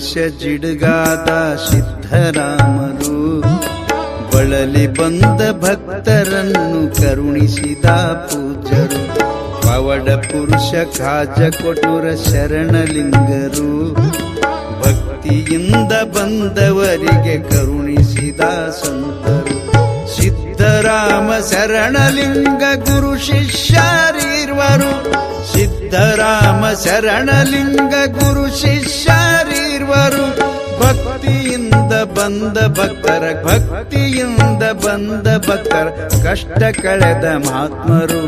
ಪುರುಷ ಜಿಡುಗಾದ ಸಿದ್ಧರಾಮರು ಬಳಲಿ ಬಂದ ಭಕ್ತರನ್ನು ಕರುಣಿಸಿದ ಪೂಜ್ಯರು. ಪವಡ ಪುರುಷ ಕಾಜ ಕೊಟುರ ಶರಣಲಿಂಗರು ಭಕ್ತಿಯಿಂದ ಬಂದವರಿಗೆ ಕರುಣಿಸಿದ ಸಂತರು. ಸಿದ್ಧರಾಮ ಶರಣಲಿಂಗ ಗುರು ಶಿಷ್ಯರಿರ್ವರು. ಸಿದ್ಧರಾಮ ಶರಣಲಿಂಗ ಗುರು ಶಿಷ್ಯರಿರ್ವರು. ಭಕ್ತಿಯಿಂದ ಬಂದ ಭಕ್ತರ ಕಷ್ಟ ಕಳೆದ ಮಹಾತ್ಮರು.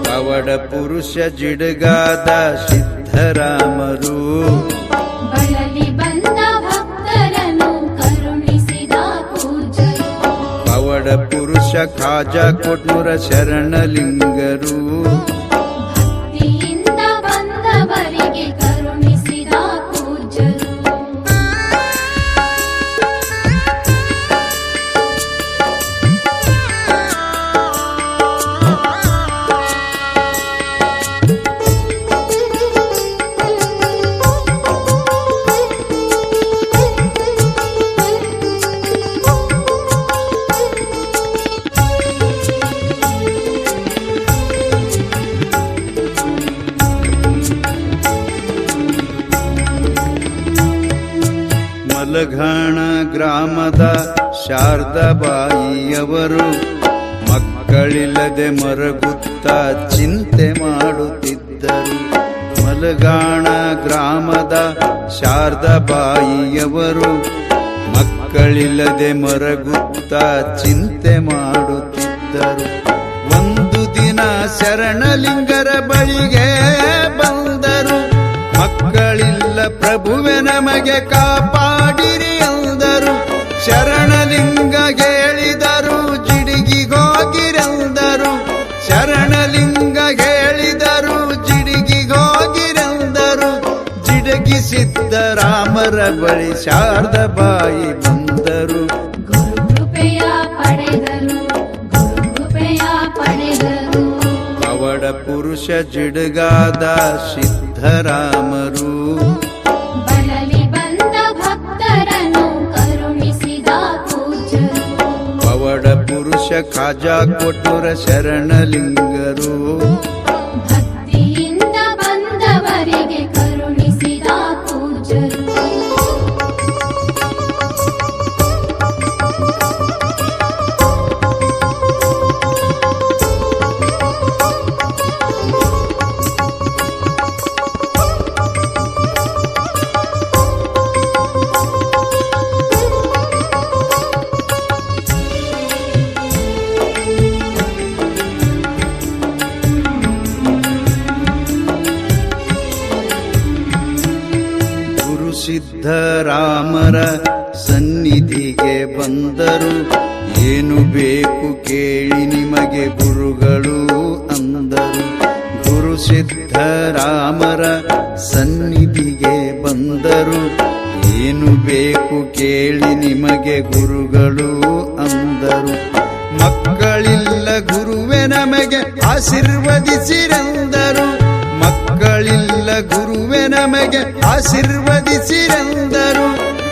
ಪವಡ ಪುರುಷ ಜಿಡುಗಾದ ಸಿದ್ಧರಾಮರು ಬಳಲಿ ಬಂದ ಭಕ್ತರನ್ನು ಕರುಣಿಸಿದ ಪೂಜ್ಯರು. ಪವಡ ಪುರುಷ ಖಾಜ ಕೊಟ್ನೂರ ಶರಣಲಿಂಗರು ಭಕ್ತಿಯಿಂದ ಬಂದವರಿಗೆ ಕರುಣಿಸಿದ ಪೂಜ್ಯರು. ಮಲಘಾಣ ಗ್ರಾಮದ ಶಾರದಾಬಾಯಿಯವರು ಮಕ್ಕಳಿಲ್ಲದೆ ಮರಗುತ್ತಾ ಚಿಂತೆ ಮಾಡುತ್ತಿದ್ದರು. ಮಲಘಾಣ ಗ್ರಾಮದ ಶಾರದಾಬಾಯಿಯವರು ಮಕ್ಕಳಿಲ್ಲದೆ ಮರಗುತ್ತಾ ಚಿಂತೆ ಮಾಡುತ್ತಿದ್ದರು. ಒಂದು ದಿನ ಶರಣಲಿಂಗರ ಬಳಿಗೆ ಬಂದರು. ಮಕ್ಕಳಿಲ್ಲ ಪ್ರಭುವೆ ನಮಗೆ ಕಾಪಾಡಿರಿ ಎಂದರು. ಶರಣಲಿಂಗ ಹೇಳಿದರು ಜಿಡಿಗಿಗೋಗಿರೆಂದರು. ಶರಣಲಿಂಗ ಹೇಳಿದರು ಜಿಡಿಗಿಗೋಗಿರೆಂದರು. ಜಿಡಗಿ ಸಿದ್ಧರಾಮರ ಬಳಿ ಶಾರದಾಬಾಯಿ ಬಂದರು. ಗುರುಕೃಪೆಯ ಪಡೆದರು. ಪವಡ ಪುರುಷ ಜಿಡುಗಾದ ಸಿದ್ಧರಾಮರು ಬಳಲಿ ಬಂದ ಭಕ್ತರನ್ನು ಕರುಣಿಸಿದ ಪೂಜ್ಯರು. ಪವಡ ಪುರುಷ ಖಾಜ ಕೊಟ್ಟುರ ಶರಣಲಿಂಗರು ಭಕ್ತಿಯಿಂದ ಬಂದವರಿಗೆ ಕರುಣಿಸಿದ ಪೂಜ್ಯರು. ಸಿದ್ಧರಾಮರ ಸನ್ನಿಧಿಗೆ ಬಂದರು. ಏನು ಬೇಕು ಕೇಳಿ ನಿಮಗೆ ಗುರುಗಳು ಅಂದರು. ಗುರು ಸಿದ್ಧರಾಮರ ಸನ್ನಿಧಿಗೆ ಬಂದರು. ಏನು ಬೇಕು ಕೇಳಿ ನಿಮಗೆ ಗುರುಗಳು ಅಂದರು. ಮಕ್ಕಳಿಲ್ಲ ಗುರುವೆ ನಮಗೆ ಆಶೀರ್ವದಿಸಿರೆಂದರು. ಮಕ್ಕಳಿಲ್ಲ ಗುರುವೆ ನಮಗೆ ಆಶೀರ್ವದಿಸಿರೆಂದರು.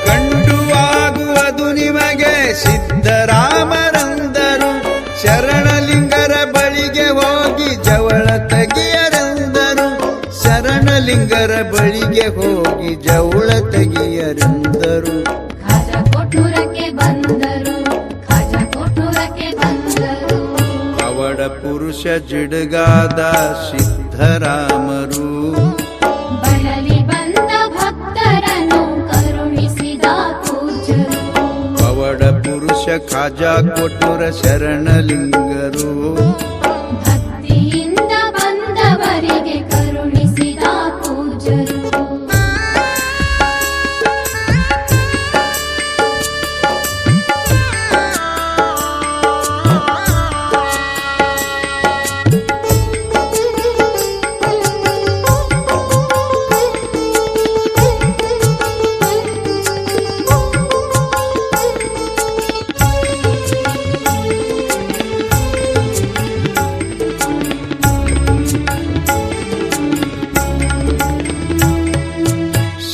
ಗಂಡು ಆಗುವುದು ನಿಮಗೆ ಸಿದ್ಧರಾಮರಂದರು. ಶರಣಲಿಂಗರ ಬಳಿಗೆ ಹೋಗಿ ಜವಳ ತೆಗಿಯರೆಂದರು. ಶರಣಲಿಂಗರ ಬಳಿಗೆ ಹೋಗಿ ಜವಳ ತೆಗಿಯರೆಂದರು. ಖಾಜಾ ಕೊಟ್ಟೂರಕ್ಕೆ ಬಂದರು. ಪವಡ ಪುರುಷ ಜಿಡುಗಾದ ಸಿದ್ಧರಾಮರು ಬಳಲಿ ಬಂದ ಭಕ್ತರನ್ನು ಕರುಣಿಸಿದ ಪೂಜ್ಯರು. ಪವಡ ಪುರುಷ ಖಾಜ ಕೊಟ್ಟುರ ಶರಣಲಿಂಗರು ಭಕ್ತಿಯಿಂದ ಬಂದವರಿಗೆ ಕರುಣಿಸಿದ ಪೂಜ್ಯರು.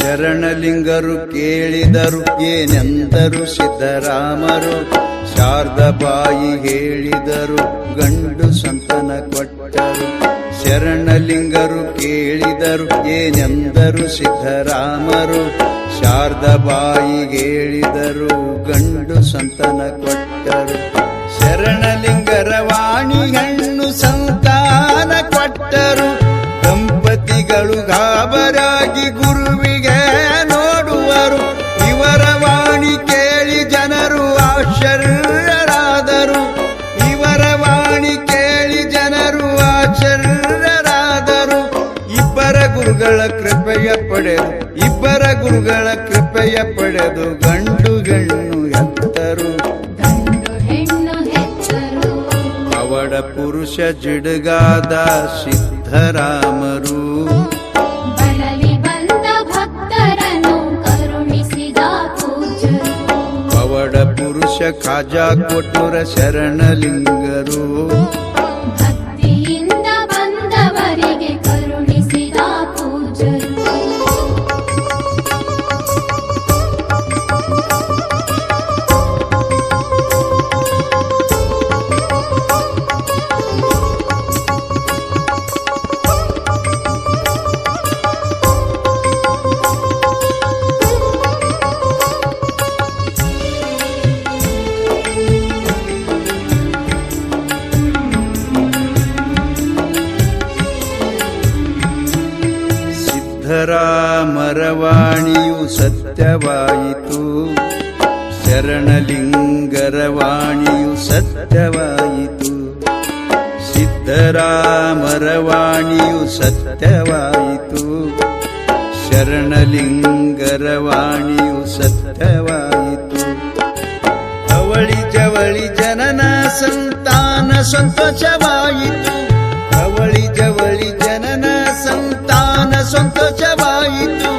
ಶರಣಲಿಂಗರು ಕೇಳಿದರು ಏನೆಂದರು ಸಿದ್ದರಾಮರು, ಶಾರದಾಬಾಯಿ ಹೇಳಿದರು ಗಂಡು ಸಂತನ ಕೊಟ್ಟರು. ಶರಣಲಿಂಗರು ಕೇಳಿದರು ಏನೆಂದರು ಸಿದ್ದರಾಮರು, ಶಾರದಾಬಾಯಿ ಹೇಳಿದರು ಗಂಡು ಸಂತನ ಕೊಟ್ಟರು. ಶರಣಲಿಂಗರ ವಾಣಿ ಹೆಣ್ಣು ಸಂತಾನ ಕೊಟ್ಟರು. ದಂಪತಿಗಳು ಗಾಬರಾಗಿ ಗುರುವಿಗೆ ನೋಡುವರು. ಇವರ ವಾಣಿ ಕೇಳಿ ಜನರು ಆಶ್ಚರ್ಯರಾದರು. ಇವರ ವಾಣಿ ಕೇಳಿ ಜನರು ಆಶ್ಚರ್ಯರಾದರು. ಇಬ್ಬರ ಗುರುಗಳ ಕೃಪೆಯ ಪಡೆದು ಗಂಡು ಹೆಣ್ಣು ಹೆತ್ತರು. ಪವಾಡ ಪುರುಷ ಜಿಡ್ಗಾದ ಸಿದ್ದರಾಮರು, ಬಳಲಿ ಬಂದ ಭಕ್ತರನ್ನು ಕರುಣಿಸಿದ ಪೂಜ್ಯರು. ಪವಾಡ ಪುರುಷ ಖಾಜಾ ಕೊಟ್ಟೂರ ಶರಣಲಿಂಗರು, ಭಕ್ತಿಯಿಂದ ಬಂದವರಿಗೆ ಕರುಣಿಸಿದ ಪೂಜ್ಯರು. ಸಿದ್ದರಾಮರ ವಾಣಿಯು ಸತ್ಯವಾಯಿತು, ಶರಣಲಿಂಗರ ವಾಣಿಯು ಸತ್ಯವಾಯಿತು. ಸಿದ್ದರಾಮರ ವಾಣಿಯು ಸತ್ಯವಾಯಿತು, ಶರಣಲಿಂಗರ ವಾಣಿಯು ಸತ್ಯವಾಯಿತು. ಅವಳಿ ಜವಳಿ ಜನನ ಸಂತಾನ ಸಂತೋಷವಾಯಿತು. ಅವಳಿ ಜವಳಿ ಜನನ ಸಂತಾನ ಸಂತೋಷವಾಯಿತು.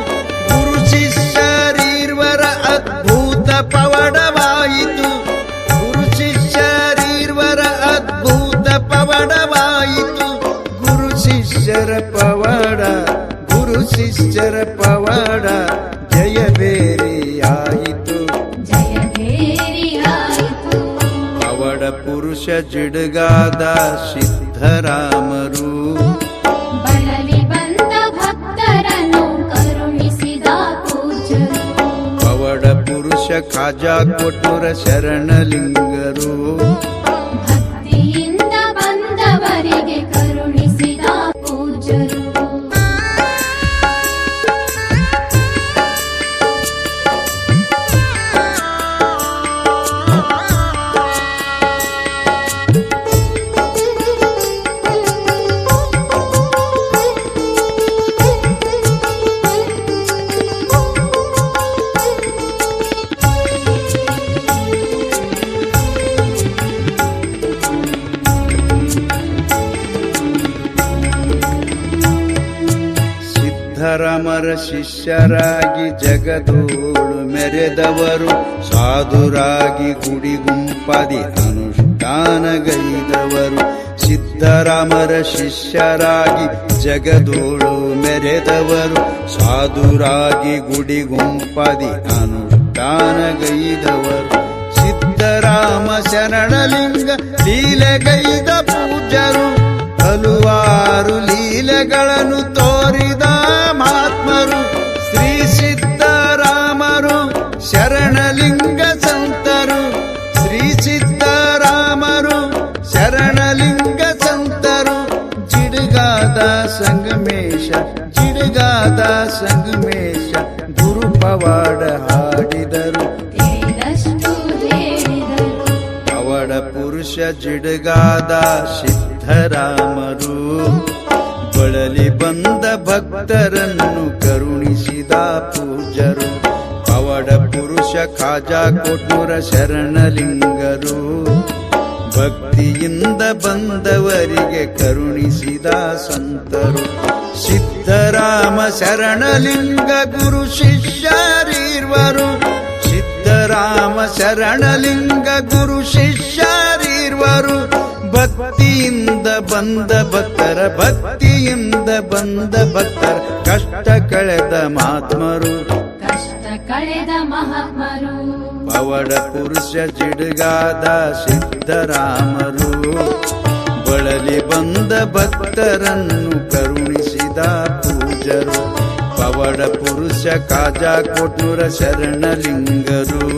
ಗುರು ಶಿಷ್ಯರೀರ್ವರ ಅದ್ಭುತ ಪವಾಡವಾಯಿತು. ಗುರು ಶಿಷ್ಯರೀರ್ವರ ಅದ್ಭುತ ಪವಾಡವಾಯಿತು. ಗುರು ಶಿಷ್ಯರ ಪವಾಡ ಜಯಬೇರಿಯಾಯಿತು. ಪವಾಡ ಪುರುಷ ಜಿಡ್ಗಾದ ಸಿದ್ದರಾಮರು, ಬಳಲಿ ಬಂದ ಭಕ್ತರನ್ನು ಕರುಣಿಸಿದ ಪೂಜ್ಯರು. ಪವಾಡ ಪುರುಷ ಖಾಜಾ ಕೊಟ್ಟೂರ ಶರಣಲಿಂಗರು, ಭಕ್ತಿಯಿಂದ ಬಂದವರಿಗೆ ಕರುಣಿಸಿದ ಪೂಜ್ಯರು. ಸಿದ್ದರಾಮರ ಶಿಷ್ಯರಾಗಿ ಜಗದೋಳು ಮೆರೆದವರು, ಸಾಧುರಾಗಿ ಗುಡಿ ಗುಂಪಾದಿ ಅನುಷ್ಠಾನಗೈದವರು. ಸಿದ್ದರಾಮರ ಶಿಷ್ಯರಾಗಿ ಜಗದೋಳು ಮೆರೆದವರು, ಸಾಧುರಾಗಿ ಗುಡಿ ಗುಂಪಾದಿ ಅನುಷ್ಠಾನಗೈದವರು. ಸಿದ್ದರಾಮ ಶರಣಲಿಂಗ ಲೀಲೆಗೈದ ಪೂಜ್ಯರು, ಹಲವಾರು ಲೀಲೆಗಳನ್ನು ತೋರಿದ ಮಹಾತ್ಮರು. ಶ್ರೀ ಸಿದ್ದರಾಮರು ಶರಣಲಿಂಗ ಸಂತರು, ಶ್ರೀ ಸಿದ್ದರಾಮರು ಶರಣಲಿಂಗ ಸಂತರು. ಜಿಡ್ಗಾದ ಸಂಗಮೇಶ ಗುರು ಪವಾಡ ಹಾಡಿದರು. ಪವಾಡ ಪುರುಷ ಜಿಡ್ಗಾದ ಸಿದ್ದರಾಮರು, ಬಳಲಿ ಬಂದ ಭಕ್ತರನ್ನು ಕರುಣಿಸಿದ ಪೂಜ್ಯರು. ಪವಾಡ ಪುರುಷ ಖಾಜಾ ಕೊಟ್ಟೂರ ಶರಣಲಿಂಗರು, ಭಕ್ತಿಯಿಂದ ಬಂದವರಿಗೆ ಕರುಣಿಸಿದ ಸಂತರು. ಸಿದ್ದರಾಮ ಶರಣಲಿಂಗ ಗುರು ಶಿಷ್ಯರೀರ್ವರು, ಸಿದ್ದರಾಮ ಶರಣಲಿಂಗ ಗುರು ಶಿಷ್ಯರೀರ್ವರು. ಭಕ್ತಿಯಿಂದ ಬಂದ ಭಕ್ತರ ಭಕ್ತಿಯಿಂದ ಬಂದ ಭಕ್ತರ ಕಷ್ಟ ಕಳೆದ ಮಹಾತ್ಮರು ಕಷ್ಟ ಕಳೆದ ಮಹಾತ್ಮರು ಪವಡ ಪುರುಷ ಜಿಡುಗಾದ ಸಿದ್ಧರಾಮರು ಬಳಲಿ ಬಂದ ಭಕ್ತರನ್ನು ಕರುಣಿಸಿದ ಪೂಜರು ಪವಡ ಪುರುಷ ಕಾಜಾ ಕೊಟ್ಟೂರ ಶರಣಲಿಂಗರು